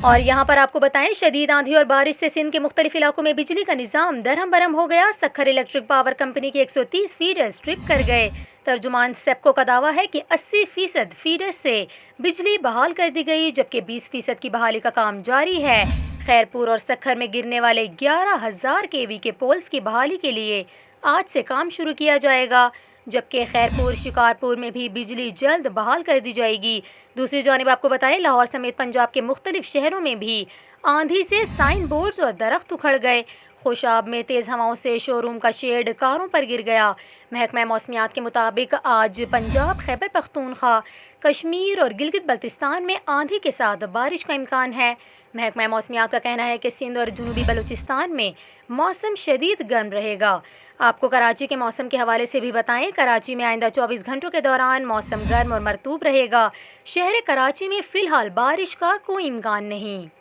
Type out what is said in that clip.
اور یہاں پر آپ کو بتائیں، شدید آندھی اور بارش سے سندھ کے مختلف علاقوں میں بجلی کا نظام درہم برہم ہو گیا۔ سکھر الیکٹرک پاور کمپنی کے 130 فیڈرز ٹرپ کر گئے۔ ترجمان سیپکو کا دعویٰ ہے کہ 80% فیڈرز سے بجلی بحال کر دی گئی، جبکہ 20% کی بحالی کا کام جاری ہے۔ خیرپور اور سکھر میں گرنے والے 11,000 kV کے پولز کی بحالی کے لیے آج سے کام شروع کیا جائے گا، جبکہ خیرپور شکارپور میں بھی بجلی جلد بحال کر دی جائے گی۔ دوسری جانب آپ کو بتائیں، لاہور سمیت پنجاب کے مختلف شہروں میں بھی آندھی سے سائن بورڈز اور درخت اکھڑ گئے۔ خوشاب میں تیز ہواؤں سے شو روم کا شیڈ کاروں پر گر گیا۔ محکمہ موسمیات کے مطابق آج پنجاب، خیبر پختونخوا، کشمیر اور گلگت بلتستان میں آندھی کے ساتھ بارش کا امکان ہے۔ محکمہ موسمیات کا کہنا ہے کہ سندھ اور جنوبی بلوچستان میں موسم شدید گرم رہے گا۔ آپ کو کراچی کے موسم کے حوالے سے بھی بتائیں، کراچی میں آئندہ 24 گھنٹوں کے دوران موسم گرم اور مرطوب رہے گا۔ شہر کراچی میں فی الحال بارش کا کوئی امکان نہیں۔